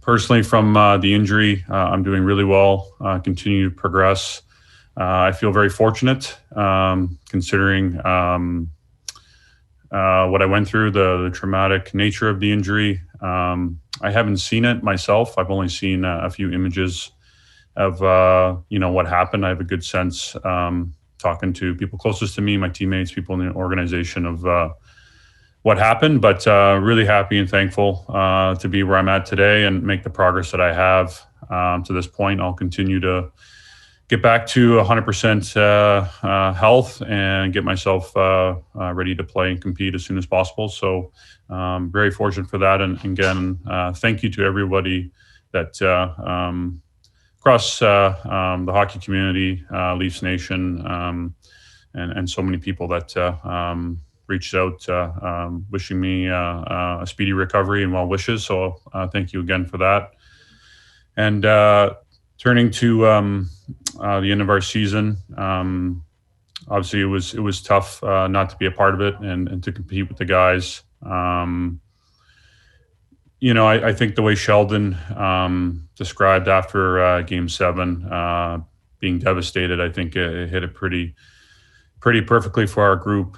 personally, from the injury, I'm doing really well, continue to progress. I feel very fortunate considering what I went through, the traumatic nature of the injury. I haven't seen it myself. I've only seen a few images of what happened. I have a good sense talking to people closest to me, my teammates, people in the organization of what happened. But really happy and thankful to be where I'm at today and make the progress that I have to this point. I'll continue to get back to 100% health and get myself ready to play and compete as soon as possible. So very fortunate for that. And again, thank you to everybody that across the hockey community, Leafs Nation, and so many people that reached out wishing me a speedy recovery and well wishes. So thank you again for that. And turning to the end of our season, obviously it was tough not to be a part of it and to compete with the guys. I think the way Sheldon described after Game 7 being devastated, I think it hit it pretty perfectly for our group.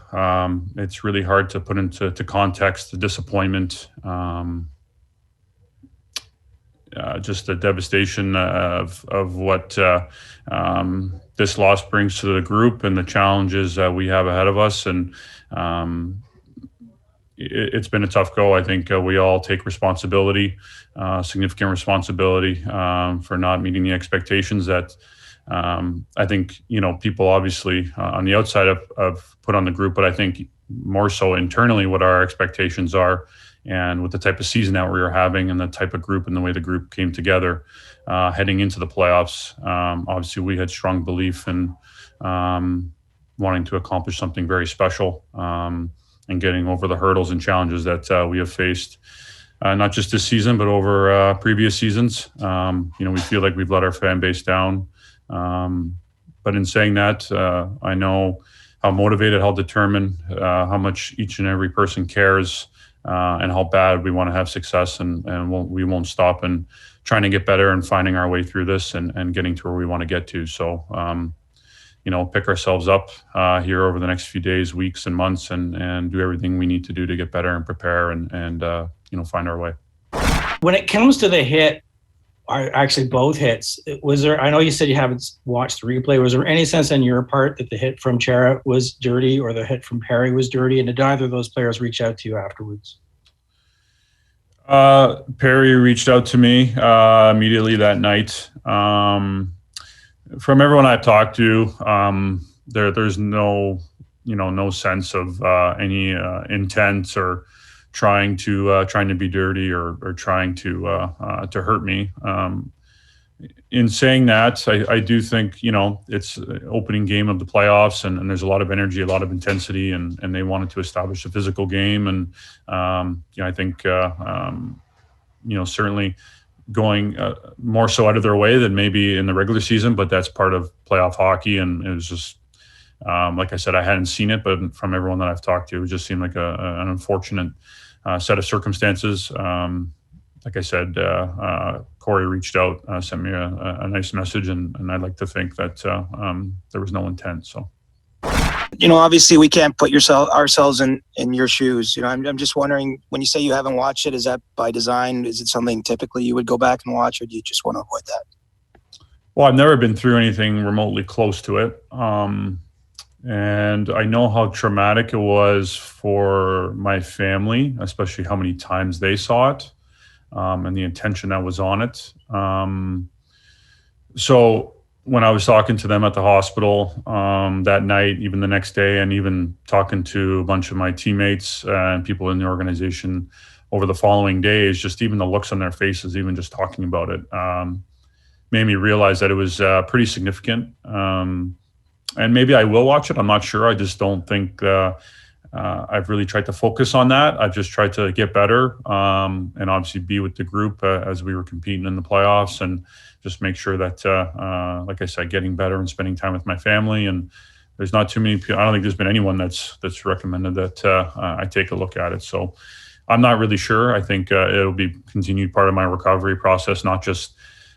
It's really hard to put into context the disappointment, just the devastation of what this loss brings to the group and the challenges we have ahead of us. And it's been a tough go. I think we all take responsibility, significant responsibility for not meeting the expectations that I think, people obviously on the outside have put on the group, but I think more so internally what our expectations are. And with the type of season that we were having and the type of group and the way the group came together heading into the playoffs, obviously we had strong belief in wanting to accomplish something very special and getting over the hurdles and challenges that we have faced, not just this season, but over previous seasons. We feel like we've let our fan base down. But in saying that, I know how motivated, how determined, how much each and every person cares, and how bad we want to have success, and we won't stop in trying to get better and finding our way through this and getting to where we want to get to. So, pick ourselves up here over the next few days, weeks, and months, and do everything we need to do to get better and prepare and find our way. When it comes to the hit, or actually both hits, was there? I know you said you haven't watched the replay. Was there any sense on your part that the hit from Chara was dirty or the hit from Perry was dirty? And did either of those players reach out to you afterwards? Perry reached out to me immediately that night. From everyone I've talked to, there's no sense of any intent or trying to be dirty or trying to hurt me. In saying that, I do think it's an opening game of the playoffs, and there's a lot of energy, a lot of intensity, and they wanted to establish a physical game, and I think certainly going more so out of their way than maybe in the regular season, but that's part of playoff hockey. And it was just, like I said, I hadn't seen it, but from everyone that I've talked to, it just seemed like an unfortunate set of circumstances. Like I said, Corey reached out, sent me a nice message, and I'd like to think that there was no intent. So, obviously we can't put ourselves in your shoes. I'm just wondering, when you say you haven't watched it, is that by design? Is it something typically you would go back and watch, or do you just want to avoid that? Well, I've never been through anything remotely close to it. And I know how traumatic it was for my family, especially how many times they saw it, and the intention that was on it. So when I was talking to them at the hospital that night, even the next day, and even talking to a bunch of my teammates and people in the organization over the following days, just even the looks on their faces, even just talking about it, made me realize that it was pretty significant. And maybe I will watch it. I'm not sure. I just don't think I've really tried to focus on that. I've just tried to get better and obviously be with the group as we were competing in the playoffs, and just make sure that, like I said, getting better and spending time with my family. And there's not too many people. I don't think there's been anyone that's recommended that I take a look at it. So I'm not really sure. I think it'll be continued part of my recovery process, not just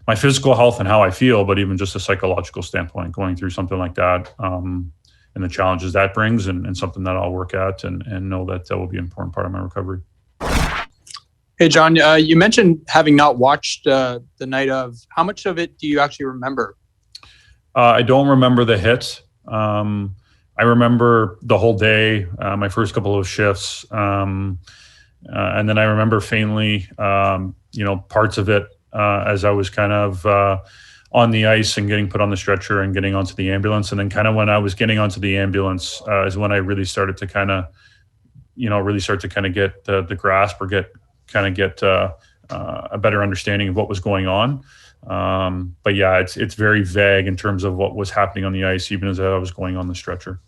my physical health and how I feel, but even just a psychological standpoint, going through something like that, and the challenges that brings, and something that I'll work at and know that will be an important part of my recovery. Hey, John, you mentioned having not watched the night of. How much of it do you actually remember? I don't remember the hit. I remember the whole day, my first couple of shifts, and then I remember faintly, parts of it as I was kind of on the ice and getting put on the stretcher and getting onto the ambulance. And then kind of when I was getting onto the ambulance is when I really started to kind of, get the grasp or get a better understanding of what was going on. But yeah, it's very vague in terms of what was happening on the ice, even as I was going on the stretcher.